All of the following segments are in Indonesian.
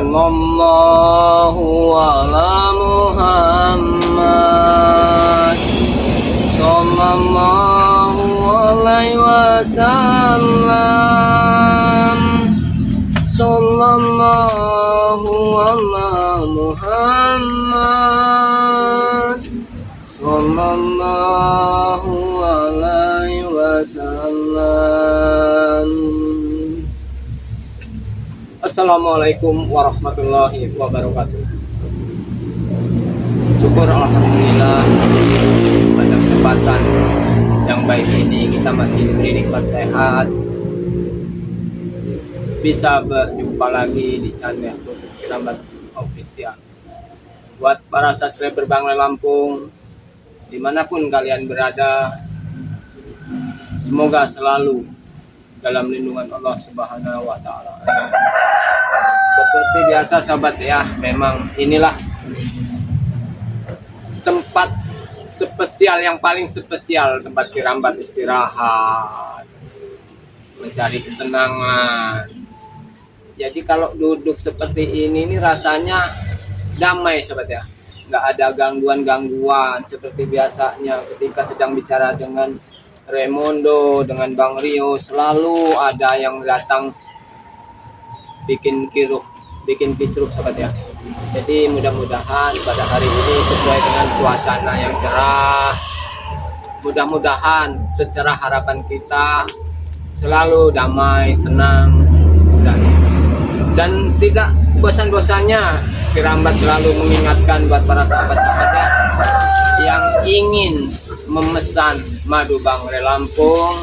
Sallallahu ala Muhammad Sallallahu alaihi wasallam Sallallahu ala Muhammad Sallallahu alaihi wasallam. Assalamualaikum warahmatullahi wabarakatuh. Syukur alhamdulillah pada kesempatan yang baik ini kita masih diberi nikmat sehat, bisa berjumpa lagi di channel Kerabat Official. Buat para subscriber Bang Lampung, dimanapun kalian berada, semoga selalu dalam lindungan Allah Subhanahu wa Ta'ala. Seperti biasa sahabat ya, memang inilah tempat spesial yang paling spesial, tempat Kirambat istirahat, mencari ketenangan. Jadi kalau duduk seperti ini rasanya damai sahabat ya, nggak ada gangguan-gangguan seperti biasanya ketika sedang bicara dengan Raymondo, dengan Bang Rio, selalu ada yang datang bikin kisruh sahabat ya. Jadi mudah-mudahan pada hari ini sesuai dengan cuacana yang cerah, mudah-mudahan secerah harapan kita selalu damai, tenang, dan tidak bosan-bosannya Kirambat selalu mengingatkan buat para sahabat-sahabat ya, yang ingin memesan madu Bang Lampung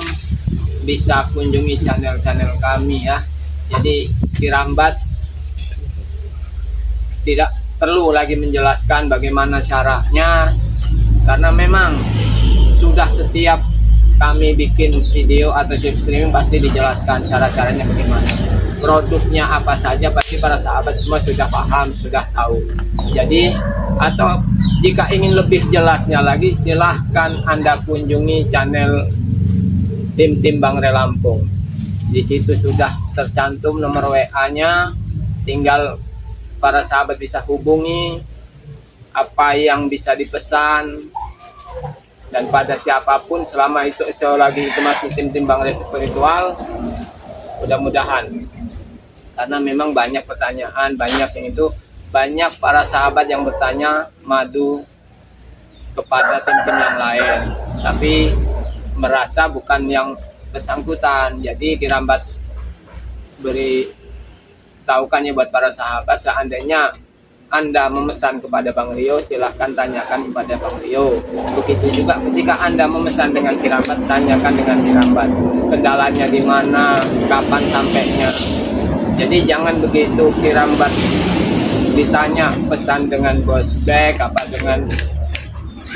bisa kunjungi channel-channel kami ya. Jadi Kirambat tidak perlu lagi menjelaskan bagaimana caranya, karena memang sudah setiap kami bikin video atau streaming pasti dijelaskan cara-caranya bagaimana, produknya apa saja, pasti para sahabat semua sudah paham, sudah tahu. Jadi atau jika ingin lebih jelasnya lagi, silahkan Anda kunjungi channel tim Bang Lampung. Di situ sudah tercantum nomor WA-nya, tinggal para sahabat bisa hubungi apa yang bisa dipesan, dan pada siapapun selama itu selagi itu masih tim Bang Spiritual, mudah-mudahan, karena memang banyak pertanyaan, banyak para sahabat yang bertanya madu kepada tim yang lain, tapi merasa bukan yang bersangkutan. Jadi Kirambat beri tahukannya buat para sahabat, seandainya Anda memesan kepada Bang Rio, silahkan tanyakan kepada Bang Rio. Begitu juga ketika Anda memesan dengan Kirambat, tanyakan dengan Kirambat kendalanya di mana, kapan sampainya. Jadi jangan begitu Kirambat ditanya pesan dengan Bos Bek, apa dengan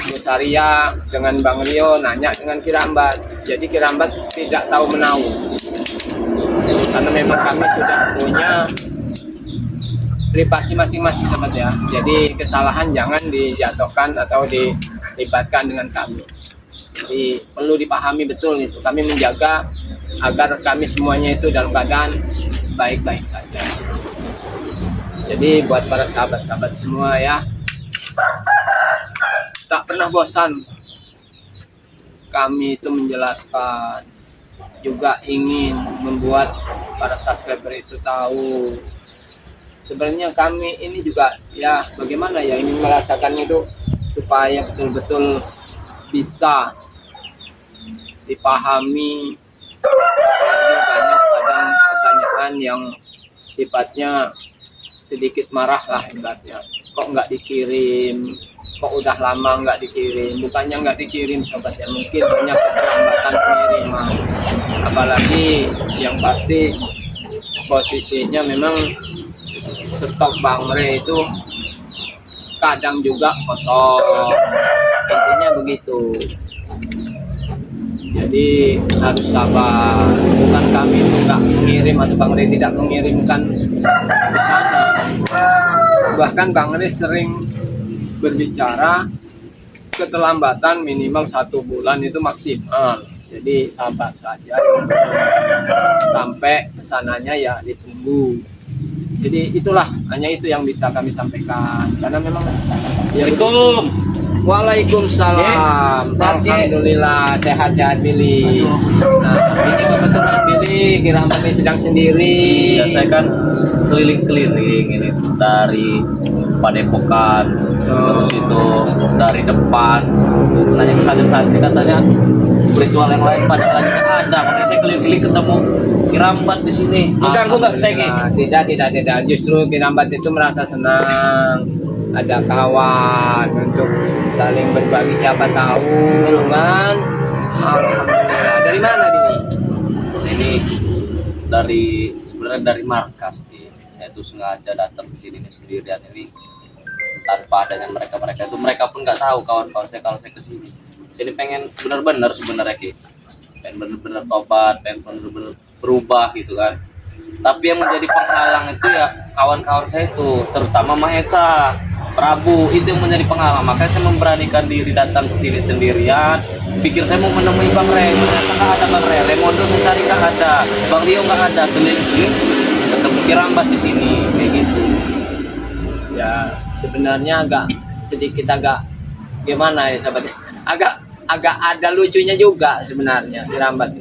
Bos Arya, dengan Bang Rio, nanya dengan Kirambat. Jadi Kirambat tidak tahu menahu, karena memang kami sudah punya privasi masing-masing sahabat ya. Jadi kesalahan jangan dijatuhkan atau dilibatkan dengan kami. Jadi perlu dipahami betul itu. Kami menjaga agar kami semuanya itu dalam keadaan baik-baik saja. Jadi buat para sahabat-sahabat semua ya, tak pernah bosan kami itu menjelaskan, juga ingin membuat para subscriber itu tahu sebenarnya kami ini juga ya bagaimana ya, ingin merasakan itu supaya betul-betul bisa dipahami. Apalagi banyak kadang pertanyaan yang sifatnya sedikit marah lah ibaratnya, kok nggak dikirim, kok udah lama nggak dikirim. Bukannya nggak dikirim sobat ya, mungkin banyak keterlambatan pengiriman, apalagi yang pasti posisinya memang stok Bang Re itu kadang juga kosong, intinya begitu. Jadi harus sabar, bukan kami nggak mengirim atau Bang Re tidak mengirimkan ke sana. Bahkan Bang Re sering berbicara keterlambatan minimal 1 bulan itu maksimal. Jadi sabar saja, sampai kesananya ya ditunggu. Jadi itulah, hanya itu yang bisa kami sampaikan karena memang ya, Assalamualaikum. Waalaikumsalam. Alhamdulillah sehat-sehat Billy. Nah, ini kebetulan Billy Kiraman ini sedang sendiri. Ya saya kan keliling-keliling ini dari Padepokan, terus itu dari depan nanya ke santri-santri, katanya spiritual yang lain pada lagi nggak ada, makanya saya keliling-keliling ketemu Kirambat di sini. Mengganggu nggak saya Ki? Tidak. Justru Kirambat itu merasa senang ada kawan untuk saling berbagi, siapa tahu kan. Alhamdulillah. Dari mana Billy? Sini sebenarnya dari markas ini. Saya tuh sengaja datang ke sini nih sendirian ini tanpa adanya mereka itu, pun nggak tahu kawan-kawan saya kalau saya ke sini. Jadi pengen benar-benar sebenarnya Ki, pengen benar-benar tobat, pengen benar-benar berubah gitu kan. Tapi yang menjadi penghalang itu ya kawan-kawan saya itu, terutama Mahesa, Prabu, itu yang menjadi penghalang. Makanya saya memberanikan diri datang ke sini sendirian. Pikir saya mau menemui Bang Re, ternyata nggak ada Bang Re. Remondo saya cari nggak ada, Bang Rio nggak ada, keliling-keliling ketemu Kirambat di sini kayak gitu. Ya sebenarnya sedikit agak gimana ya sahabat, agak ada lucunya juga sebenarnya Kirambat.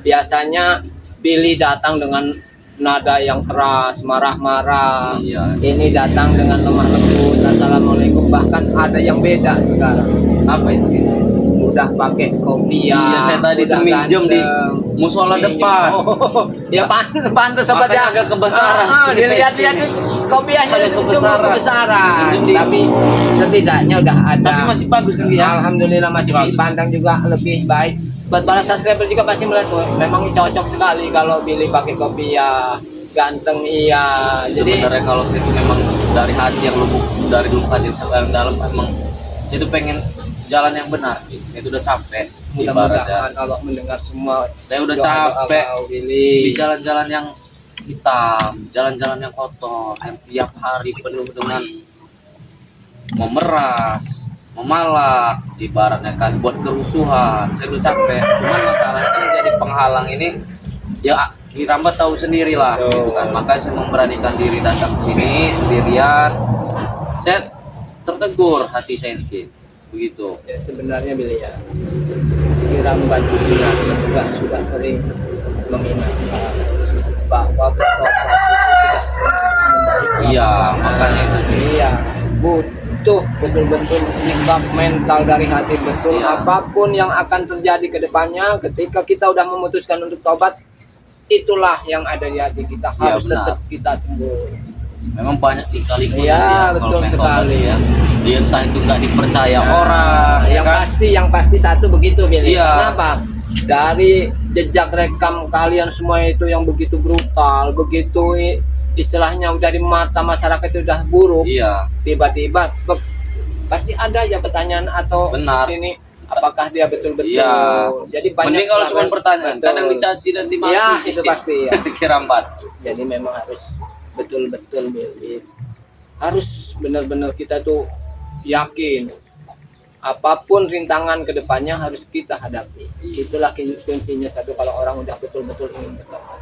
Biasanya Billy datang dengan nada yang keras, marah-marah. Iya. Ini datang dengan lemah lembut, assalamualaikum. Bahkan ada yang beda sekarang. Apa itu Ki? Udah pakai kopi ya. Iya, saya tadi tuh minjem di musola depan. Oh, ya pantas sobat ya. Makanya agak kebesaran. Dilihat-lihat kopiahnya sungguh kebesaran. Tapi setidaknya udah ada. Tapi masih bagus kan ya? Alhamdulillah masih Bagus. dipandang juga lebih baik. Buat para subscriber juga pasti melihat, "Wah, memang cocok sekali kalau Billy pakai kopi ya, ganteng iya." Jadi Sebenarnya kalau saya itu memang dari hati yang lubuk, dari lubuk hati yang dalam, emang saya itu pengen jalan yang benar. Itu udah capek. mudah-mudahan Allah mendengar semua. Saya udah doa capek Allah, Billy. di jalan-jalan yang hitam, jalan-jalan yang kotor, yang tiap hari penuh dengan memeras, memalak, ibaratnya kan buat kerusuhan. Saya udah capek. Cuman masalahnya kan jadi penghalang ini, ya Kirambat tahu sendiri lah, gitu kan. Makanya saya memberanikan diri datang ke sini sendirian. Saya tertegur hati saya sedikit, begitu. Ya sebenarnya Billy ya, Kirambat juga sudah sering mengingatkan bahwa bertobat itu sudah memberikan. Iya, makanya itu sih. Iya, butuh betul-betul sikap mental dari hati betul. Iya. Apapun yang akan terjadi ke depannya, ketika kita udah memutuskan untuk tobat, itulah yang ada di hati kita. Iya, Harus benar. tetap kita tunggu. Memang banyak lika-liku Iya, dia betul kalau main sekali. tobat ya. Dia entah itu nggak dipercaya Nah, orang, ya yang kan? pasti satu begitu Billy. Iya. Kenapa? Dari jejak rekam kalian semua itu yang begitu brutal, begitu istilahnya udah di mata masyarakat itu udah buruk. Iya, Tiba-tiba pasti ada aja pertanyaan atau Benar. ini apakah dia betul-betul. Iya. Jadi banyak mending kalau cuma pelanggan. pertanyaan, Betul. kadang dicaci dan dimaki. Ya, itu pasti ya. Kirambat. Jadi memang harus betul-betul Billy. Harus benar-benar kita tuh yakin apapun rintangan kedepannya harus kita hadapi. Itulah kuncinya satu kalau orang udah betul-betul ingin bertobat.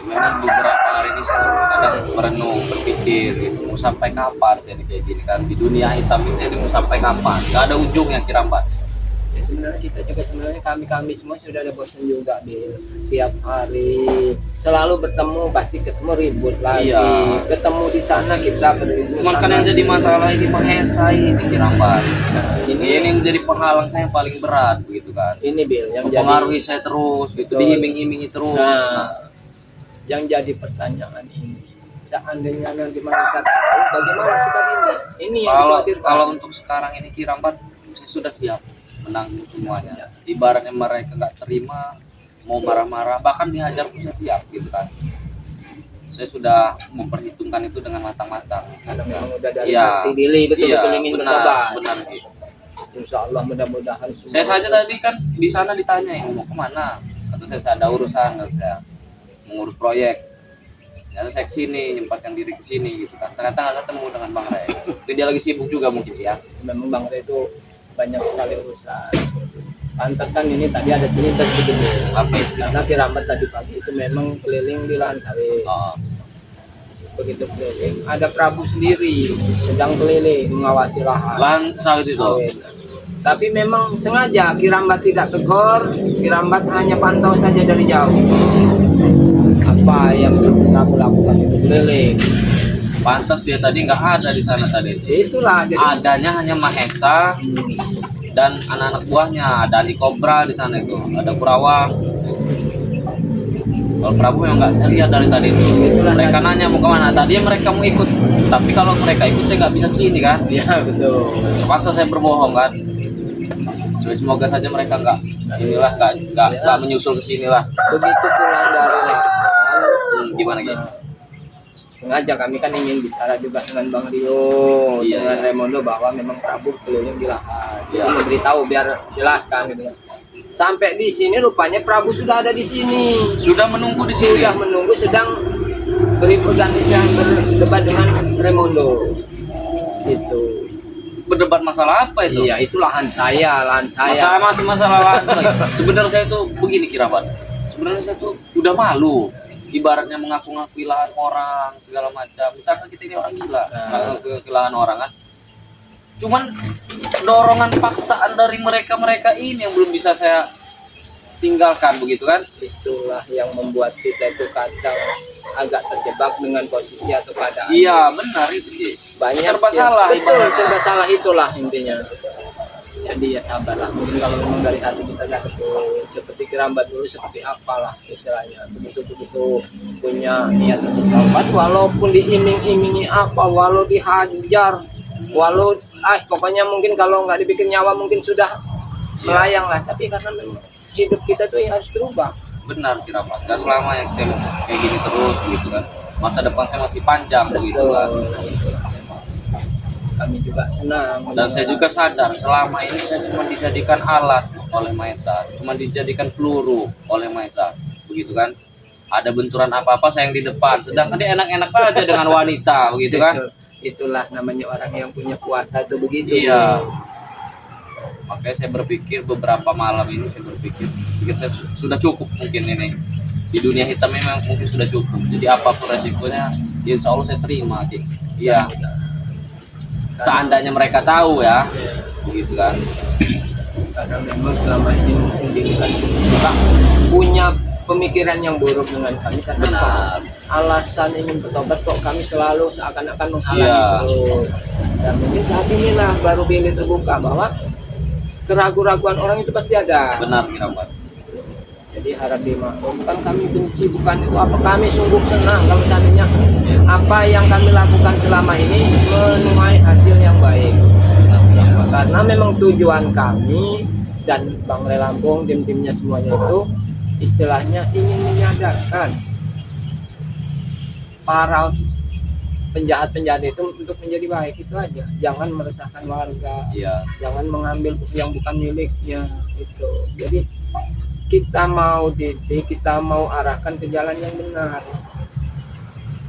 Memang beberapa hari ini saya kadang merenung, berpikir gitu, mau sampai kapan saya ini kayak gini kan, di dunia hitam ini mau sampai kapan? Gak ada ujungnya Kirambat. Ya sebenarnya kita juga kami semua sudah ada bosan juga Bil. Tiap hari selalu bertemu, pasti ketemu ribut lagi. Iya. Ketemu di sana kita berribut. Cuman kan yang jadi masalah ini Mahesa ini Kirambat. Nah, Ini menjadi penghalang saya yang paling berat begitu kan. ini Bil yang Mempengaruhi saya terus, gitu, Betul. diiming-imingi terus. Nah, yang jadi pertanyaan ini, seandainya nanti manusia tahu bagaimana sikap ini? Ini yang Kalau dikhawatirkan. untuk sekarang ini Kirambat saya sudah siap menanggung semuanya. Ibaratnya mereka nggak terima, mau marah-marah, bahkan dihajar pun saya siap gitu kan. Saya sudah memperhitungkan itu dengan matang-matang. Karena memang udah dari Iya. hati Billy betul-betul ingin bertobat. benar gitu. Insya Allah mudah-mudahan semua. Saya saja tadi kan di sana ditanyain mau kemana, kata saya ada urusan, kata saya mengurus proyek. Ternyata saya kesini, nyempatkan diri ke sini gitu kan. Ternyata nggak ketemu dengan Bang Ray. Mungkin dia lagi sibuk juga mungkin ya. Memang Bang Ray itu banyak sekali urusan. Pantas kan ini tadi ada cerita sedikit nih. Apa itu? Karena Kirambat tadi pagi itu memang keliling di lahan sawit. Oh, begitu keliling ada Prabu sendiri sedang keliling mengawasi Lahan sawit itu. sawit. Tapi memang sengaja Kirambat tidak tegur, Kirambat hanya pantau saja dari jauh. Apa yang Prabu lakukan itu keliling. Pantas dia tadi nggak ada di sana tadi. Itulah jadi Adanya hanya Mahesa dan anak-anak buahnya. Ada Ali Kobra di sana itu. Ada Kurawang. Kalau Prabu memang nggak saya lihat dari tadi itu. Itulah Mereka tadi. nanya mau kemana. Tadi mereka mau ikut. Tapi kalau mereka ikut saya nggak bisa kesini kan. ya betul. Terpaksa saya berbohong kan. Jadi semoga saja mereka nggak inilah nggak menyusul ke sini lah. Begitu pulang dari Labuan, Gimana gitu? sengaja kami kan ingin bicara juga dengan Bang Rio, Iya, dengan iya. Raimundo bahwa memang Prabu keliling di lahan. Iya. Jadi memberitahu biar jelaskan gitu. Sampai di sini rupanya Prabu sudah ada di sini. Sudah menunggu di sini. Sudah menunggu sedang berorganisasi berdebat dengan Raimundo. Situ. Berdebat masalah apa itu? Iya, itu lahan saya. Masalah lahan lagi. Sebenarnya saya tuh begini Kirabat. Sebenarnya saya tuh udah malu. Ibaratnya mengaku-ngakui lahan orang segala macam. Misalkan kita ini orang gila, ngaku lahan orang kan. Cuman dorongan paksaan dari mereka ini yang belum bisa saya tinggalkan begitu kan? Itulah yang membuat kita itu kadang agak terjebak dengan posisi atau keadaan. Iya benar itu sih. Banyak Serba yang- salah, betul, ibaratnya. serba salah itulah intinya. Jadi ya sabarlah, mungkin kalau memang dari hati kita dah betul seperti Kirambat dulu seperti apalah istilahnya, begitu punya niat untuk tobat walaupun diiming-imingi apa, walau dihajar, walau pokoknya mungkin kalau nggak dibikin nyawa mungkin sudah melayang lah, tapi karena memang hidup kita tuh ya harus berubah. Benar Kirabat. Gak selama yang saya kayak gini terus gitu kan. Masa depan saya masih panjang begitu kan. Kami juga senang Dan saya juga sadar selama ini saya cuma dijadikan alat oleh Mahesa, cuma dijadikan peluru oleh Mahesa, begitu kan? Ada benturan apa-apa saya yang di depan, sedangkan dia enak-enak saja dengan wanita, begitu kan? Itulah namanya orang yang punya kuasa itu begitu. Iya. Makanya saya berpikir beberapa malam ini pikir saya sudah cukup mungkin ini di dunia hitam memang mungkin sudah cukup. Jadi apapun resikonya, insya Allah saya terima, Cik. Iya. Seandainya mereka tahu ya, begitu kan? Karena memang selama ini mungkin diri kami juga punya pemikiran yang buruk dengan kami karena Benar. alasan ingin bertobat kok kami selalu seakan-akan menghalangi Iya. terus. Dan mungkin saat inilah baru Billy terbuka bahwa keraguan-raguan orang itu pasti ada. Benar Kirabat. Jadi harap dimaklumkan, kami benci bukan itu apa, kami sungguh senang kalau seandainya apa yang kami lakukan selama ini menuai hasil yang baik. Karena memang tujuan kami dan Bang Le Lampung, tim-timnya semuanya itu istilahnya ingin menyadarkan para penjahat-penjahat itu untuk menjadi baik, itu aja. Jangan meresahkan warga, Iya. jangan mengambil yang bukan miliknya itu. Jadi kita mau didik, kita mau arahkan ke jalan yang benar.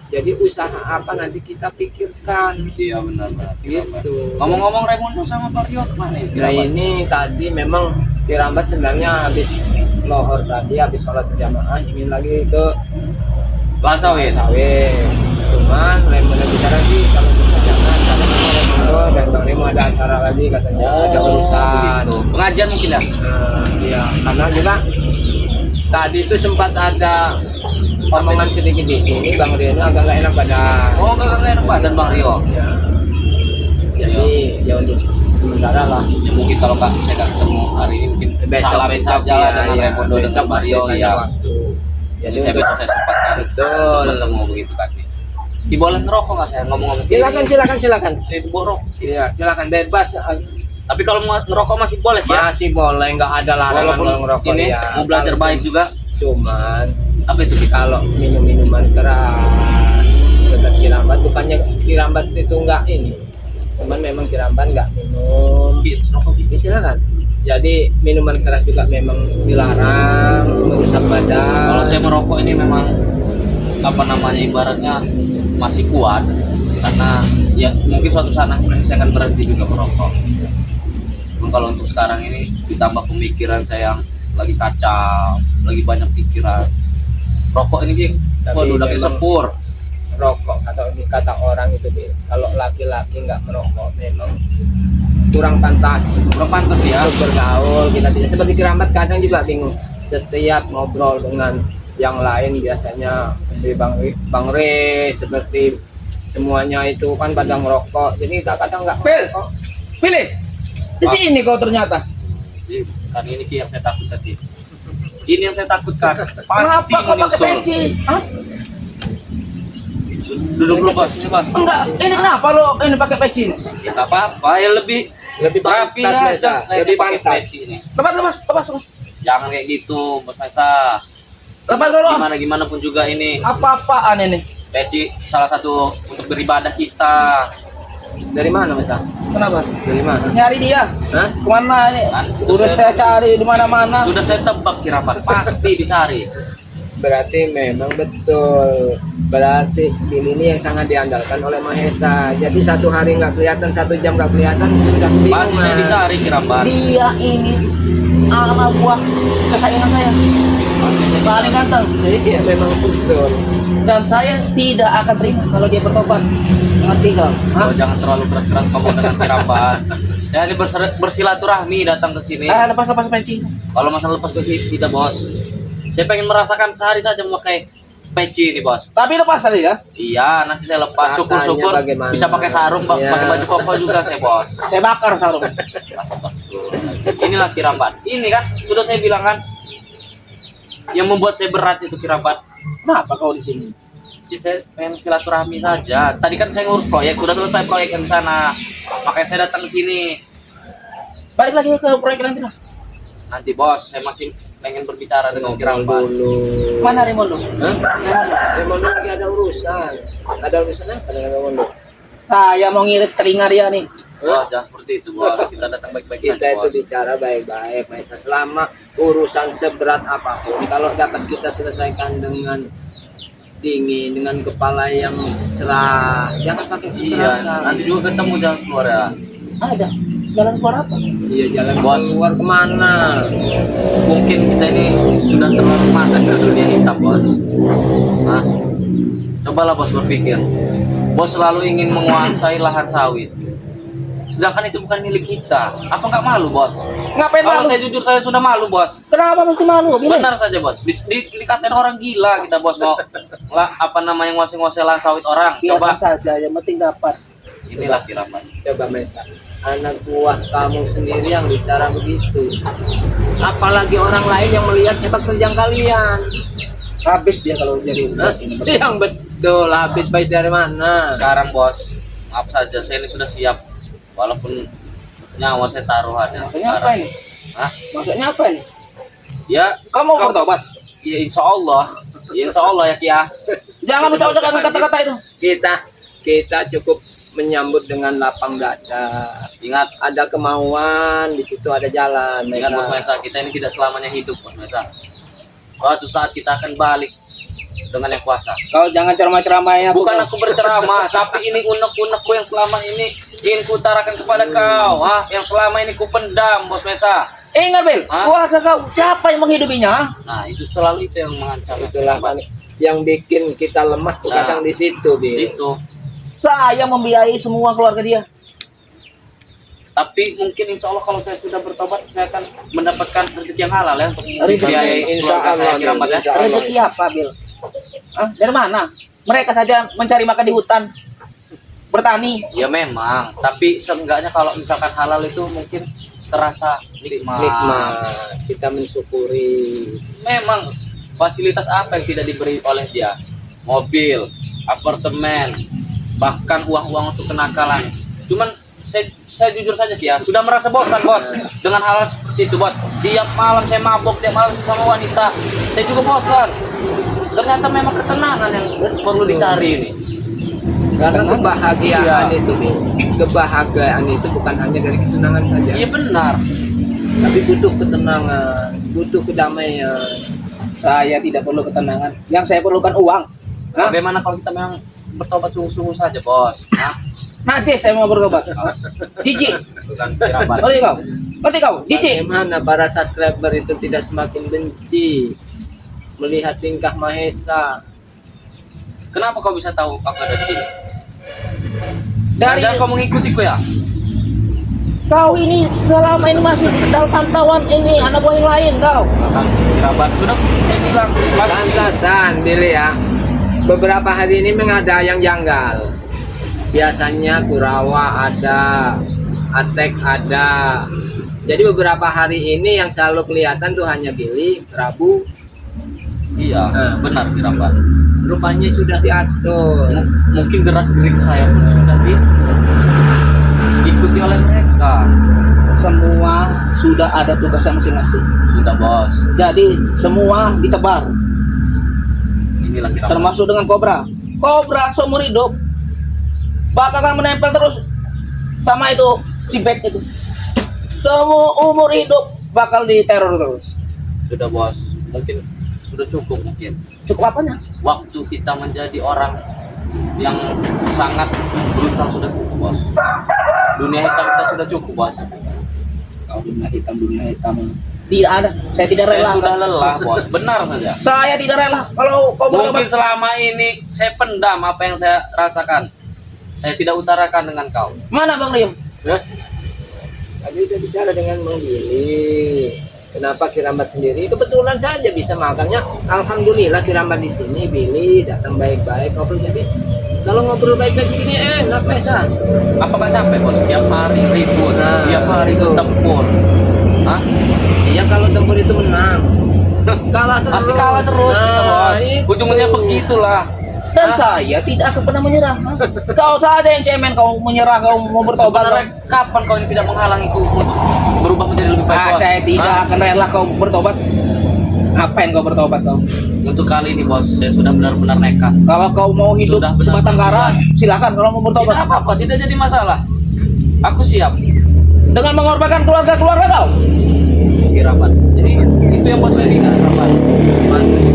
Jadi usaha apa nanti kita pikirkan Iya benar. gitu. Ngomong-ngomong Raimundo sama Pak Rio kemana ya? Nah ini tadi memang Kirambat sebenarnya habis lohor tadi, habis sholat berjamaah ingin lagi ke Lahan sawit. Cuman Raimundo bicara sih kalau bisa jangan, karena memang Raimundo dan Bang Remo ada acara lagi katanya, ada urusan. begitu. Pengajian mungkin ya? Iya, karena juga tadi itu sempat ada omongan sedikit di sini, Bang Rio ini agak nggak enak badan. Oh enggak enak badan Bang Rio. Ya. Jadi ya untuk sementara lah. Ya mungkin kalau saya nggak ketemu hari ini mungkin salamin saja lah dengan Raimundo dengan Mario ya. Jadi Jadi saya untuk, besok saya sempatkan betul. ketemu begitu kan. Boleh ngerokok nggak saya ngomong-ngomong sini? Silakan. Saya borok. Iya, silakan bebas. Tapi kalau mau ngerokok masih boleh ya? Masih boleh, nggak ada larangan Walaupun kalau ngerokok ini ya. mau belajar Kalau- baik juga. Cuman Apa itu? kalau minuman keras dekat Kirambat, bukannya Kirambat itu enggak ini, cuman memang Kirambat enggak minum. Rokok gitu. Silakan. Jadi minuman keras juga memang dilarang, merusak badan. Kalau saya merokok ini memang apa namanya ibaratnya masih kuat karena ya mungkin suatu saat nanti saya akan berhenti juga merokok. Cuman kalau untuk sekarang ini ditambah pemikiran saya yang lagi kacau, lagi banyak pikiran. Rokok ini sih, Tapi waduh udah kayak memang- sepur. rokok kata orang itu Bil. Kalau laki-laki nggak merokok memang kurang pantas Kurang pantas ya. untuk bergaul. Kita tidak seperti Keramat kadang juga bingung setiap ngobrol dengan yang lain biasanya seperti Bang Re, seperti semuanya itu kan pada ngerokok, jadi kita kadang nggak Bil. ngerokok. Pilih. Di sini kau ternyata. Kan ini Ki, yang saya takut tadi. Ini yang saya takutkan. Kenapa Pasti kau pakai menyusul. peci? Hah? Duduk dulu bos, ini bos. Enggak, ini kenapa lo ini pakai peci ini? Ya nggak apa-apa, ya lebih pantas rapi aja. Mesa, Saya lebih pakai pantas. peci ini. Lepas. Jangan kayak gitu, Bos Mesa. Lepas dulu. Gimana pun juga ini Apa-apaan ini? peci salah satu untuk beribadah kita. Dari mana Mesa? Kenapa? Dari mana? Nyari dia. Hah? Kemana ini? Kan, Udah saya cari di mana-mana. Sudah saya tebak Kirapan, pasti dicari. Berarti memang betul. Berarti ini yang sangat diandalkan oleh Mahesa. Jadi satu hari nggak kelihatan, 1 jam nggak kelihatan sudah bingung. Pasti saya Mas. dicari Kirapan. Dia ini anak buah kesayangan saya. Pasti saya Paling dicari. ganteng. Jadi ya memang betul. Dan saya tidak akan terima kalau dia bertobat. Ngerti kau? Hah? Oh, jangan terlalu keras-keras ngomong dengan Kirapan. Saya hanya bersilaturahmi datang ke sini. Lepas peci. Kalau masalah lepas peci tidak bos. Saya pengen merasakan sehari saja memakai peci ini bos. Tapi lepas tadi ya. Iya, nanti saya lepas. Rasanya Syukur-syukur bagaimana? bisa pakai sarung, Iya. pakai baju koko juga saya bos. Saya bakar sarung. Astagfirullah. Inilah Kirapan. Ini kan sudah saya bilang kan, yang membuat saya berat itu Kirapan. Kenapa kau di sini? Ya saya pengen silaturahmi saja. Tadi kan saya ngurus proyek, sudah selesai proyek yang di sana. Makanya saya datang ke sini. Balik lagi ke proyek nanti lah. Nanti bos, saya masih pengen berbicara dengan Ngobrol Kirapan. dulu. Mana Rimondo? Hah? Remondo lagi ada urusan. Ada urusan apa dengan Remondo? Saya mau ngiris telinga dia nih. Bos, jangan seperti itu bos. Kita datang baik-baik Kita saja itu bos. bicara baik-baik, Maisa. Selama urusan seberat apapun, kalau dapat kita selesaikan dengan dingin, dengan kepala yang cerah, jangan pakai Iya, kekerasan. nanti juga ketemu jalan keluar ya. Ada. Jalan keluar apa? Iya, jalan Bos. keluar kemana? Mungkin kita ini sudah terlalu masuk ke dunia hitam bos. Nah, cobalah bos berpikir. Bos selalu ingin menguasai lahan sawit. Sedangkan itu bukan milik kita. Apa nggak malu bos? Ngapain Kalau malu? saya jujur saya sudah malu bos. Kenapa mesti malu? Bilang. Benar saja bos. Dikatain orang gila kita bos mau apa namanya nguasai-nguasai lahan sawit orang. Biarkan Coba. saja, yang penting dapat. Inilah Kirapan. Coba Maisa. Anak buah kamu sendiri yang bicara begitu. Apalagi orang lain yang melihat sepak terjang kalian. Habis dia kalau jadi Hah? ini. Yang betul, habis baik dari mana? Sekarang bos, maaf saja saya ini sudah siap. Walaupun nyawa saya taruhannya. Maksudnya apa ini? Hah? Maksudnya apa ini? Ya, Kamu mau bertobat? ya insya Allah. Ya insya Allah ya Kia. Jangan ucap-ucapkan kata-kata itu. Kita cukup menyambut dengan lapang dada. Ingat, Ada kemauan, di situ ada jalan. ingat Bos Maisa. Mesa, kita ini tidak selamanya hidup Bos Mesa. Suatu saat kita akan balik dengan yang kuasa. Kau jangan ceramah-ceramahnya. Bukan aku berceramah, tapi ini unek-unekku yang selama ini ingin kutarakan kepada kau, yang selama ini kupendam Bos Mesa. Ingat Bil, Hah? keluarga kau siapa yang menghidupinya? Nah, itu selalu itu yang mengancam. Itulah yang bikin kita lemah tuh Nah. kadang di situ, Bil. Itu. Saya membiayai semua keluarga dia. Tapi mungkin insya Allah kalau saya sudah bertobat, saya akan mendapatkan rezeki yang halal ya untuk Rezeki, membiayai insya keluarga Allah, saya Kirapan ya. insya Allah. Rezeki apa Bil? Hah? Dari mana? Mereka saja mencari makan di hutan, bertani. Ya memang, tapi seenggaknya kalau misalkan halal itu mungkin terasa nikmat. Nikmat. Kita mensyukuri. Memang fasilitas apa yang tidak diberi oleh dia? Mobil, apartemen, bahkan uang-uang untuk kenakalan. Cuman saya jujur saja Kia, sudah merasa bosan bos dengan hal seperti itu bos. Tiap malam saya mabok, tiap malam saya sama wanita. Saya juga bosan. Ternyata memang ketenangan yang perlu dicari ini. Karena Benar. kebahagiaan Iya. itu, Bil. Kebahagiaan itu bukan hanya dari kesenangan saja. Iya benar. Tapi butuh ketenangan, butuh kedamaian. Saya tidak perlu ketenangan. Yang saya perlukan uang. Hah? Bagaimana kalau kita memang bertobat sungguh-sungguh saja bos? Najis saya mau bertobat. Jijik. Bukan Kirapan. Ngerti kau? Ngerti kau? Jijik. Bagaimana para subscriber itu tidak semakin benci melihat tingkah Mahesa? Kenapa kau bisa tahu aku ada di sini? Dari Jangan kau mengikutiku ya? kau ini selama ini masih dalam pantauan ini anak buah yang lain kau. Bahkan kerabat sudah saya bilang Mas, Pantasan, Billy ya. Beberapa hari ini memang ada yang janggal. Biasanya Kurawa ada, Atek ada. Jadi beberapa hari ini yang selalu kelihatan tuh hanya Billy, Prabu. iya benar kerabat. Rupanya sudah diatur. Mungkin gerak-gerik saya pun sudah diikuti oleh mereka. Semua sudah ada tugasnya masing-masing. Sudah bos, Jadi semua ditebar, inilah kerabat. termasuk dengan kobra. Kobra seumur hidup bakal akan menempel terus sama itu si Bek itu. Semua umur hidup bakal diteror terus. Sudah bos, mungkin sudah cukup mungkin. Cukup apanya? Waktu kita menjadi orang yang sangat brutal sudah cukup bos. Dunia hitam kita sudah cukup bos. Kau dunia hitam. Tidak ada. Saya tidak Saya rela. sudah lelah bos, benar saja. Saya tidak rela kalau kau Mungkin bertobat. selama ini saya pendam apa yang saya rasakan. Saya tidak utarakan dengan kau. Mana Bang Rio? Hah? Tadi udah bicara dengan Bang Billy. Kenapa Kiramat sendiri? Kebetulan saja bisa makannya. Alhamdulillah Kiramat di sini. Billy datang baik-baik. Ngobrol jadi kalau ngobrol baik-baik begini enak Mesa. Apa nggak capek bos? Tiap hari ribut, Nah, tiap hari itu. tempur. Hah? Iya kalau tempur itu menang. Kalah terus. Masih kalah terus kita bos. itu. Ujungnya begitulah. Dan saya tidak akan pernah menyerah. Kau saja yang cemen, kau menyerah, kau mau bertobat. Sebenarnya kapan kau ini tidak menghalangiku untuk berubah menjadi lebih baik bos? Saya tidak Hah? akan rela kau bertobat. Ngapain kau bertobat kau? Untuk kali ini bos, saya sudah benar-benar nekat. Kalau kau mau hidup Sudah benar-benar sebatang kara, silakan kalau mau bertobat. Tidak apa-apa, tidak jadi masalah. Aku siap. Dengan mengorbankan keluarga kau. Kirabat. Jadi itu yang bos saya ingat.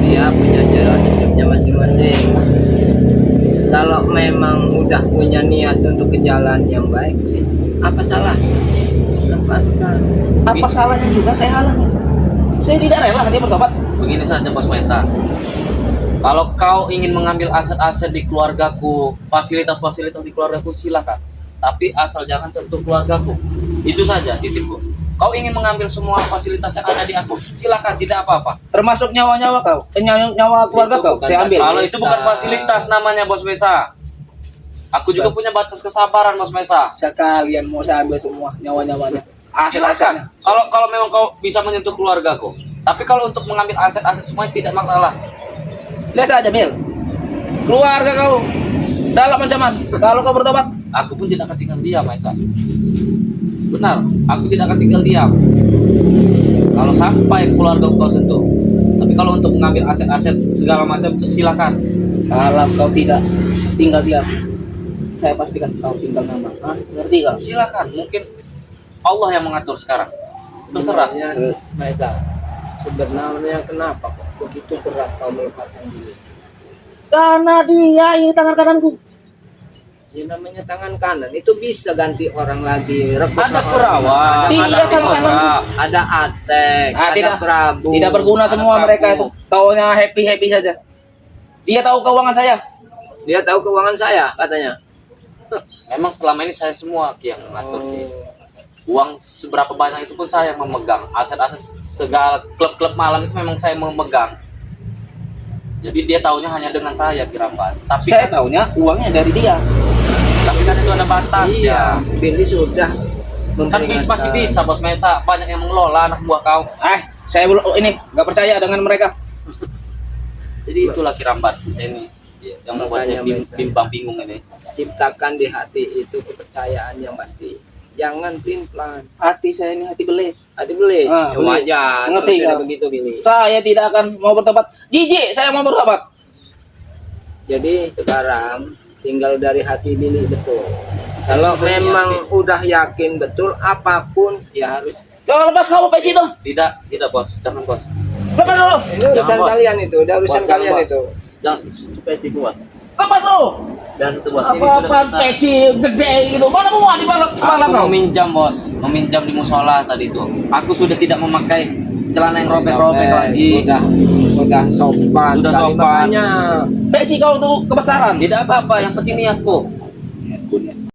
Dia punya jalan hidupnya masing-masing. Kalau memang udah punya niat untuk ke jalan yang baik, ya, apa salah? Lepaskan. Apa salahnya juga saya halangi? Saya tidak rela dia bertobat. Begini saja bos Mesa. Kalau kau ingin mengambil aset-aset di keluargaku, fasilitas-fasilitas di keluargaku silakan. Tapi asal jangan sentuh keluargaku. Itu saja titipku. Kau ingin mengambil semua fasilitas yang ada di aku, silakan, tidak apa-apa. Termasuk nyawa-nyawa kau, nyawa keluarga Itu kau, bukan saya ambil. Kalau itu bukan fasilitas namanya bos Mesa. Aku juga punya batas kesabaran bos Mesa. Sekalian mau saya ambil semua nyawa-nyawanya. Silakan. Kalau memang kau bisa menyentuh keluargaku. Tapi kalau untuk mengambil aset-aset semuanya tidak masalah. Lihat saja Mil, keluarga kau dalam ancaman. Kalau kau bertobat, Aku pun tidak akan tinggal diam, Mesa. Benar, aku tidak akan tinggal diam. Kalau sampai keluarga kau sentuh. Tapi kalau untuk mengambil aset-aset segala macam itu silakan. kalau kau tidak tinggal diam, saya pastikan kau tinggal nama. Hah? Ngerti kau? Silakan, mungkin Allah yang mengatur sekarang. Terserah. Sebenarnya, Maesa, sebenarnya kenapa kok begitu berat kau melepaskan diri? Karena dia ini tangan kananku. Ya namanya tangan kanan itu bisa ganti orang lagi. Rekrut Ada orang. Kurawa, Iya, ada tangan kanan. Kobra. Ada Atek, Ah, ada tidak. Prabu. Tidak berguna Ada semua Prabu. mereka itu. Taunya happy saja. Dia tahu keuangan saya. Dia tahu keuangan saya katanya. Memang selama ini saya semua yang mengatur sih. Uang seberapa banyak itu pun saya yang memegang. Aset-aset segala klub-klub malam itu memang saya memegang. Jadi dia taunya hanya dengan saya Kirabat. Tapi Saya taunya uangnya dari dia. kan itu ada batas Iya, ya. Billy sudah Kan bis masih bisa bos Mesa. Banyak yang mengelola anak buah kau. Saya belum ini nggak percaya dengan mereka. Jadi itulah Kirabat saya ini yang membuat saya Makanya, Mesa. bimbang bingung ini. Ciptakan di hati itu kepercayaan yang pasti. Jangan pelin-pelan. Hati saya ini hati belis. Hati Billy. Ah, Ya, Billy. wajar. Ngerti, Kalau sudah Kak? begitu Billy. Saya tidak akan mau bertobat. Jijik, saya mau bertobat. Jadi sekarang tinggal dari hati Billy betul. Kalau memang udah yakin betul apapun ya harus. Jangan lepas kamu peci itu. Tidak bos, jangan bos. Lepas dulu. Ini urusan Jangan, Bos. kalian itu, udah urusan Bos, kalian jangan, Bos. itu. Jangan peci bos. Lepas dulu. Dan itu bos. Apa peci gede gitu. Mana mau di malam Aku kau? meminjam bos, meminjam di musola tadi itu. Aku sudah tidak memakai celana yang robek-robek lagi. Udah sopan. Udah sekali. sopan. Makanya Peci kau tuh kebesaran, tidak apa-apa, yang penting niatku. Niatku niat.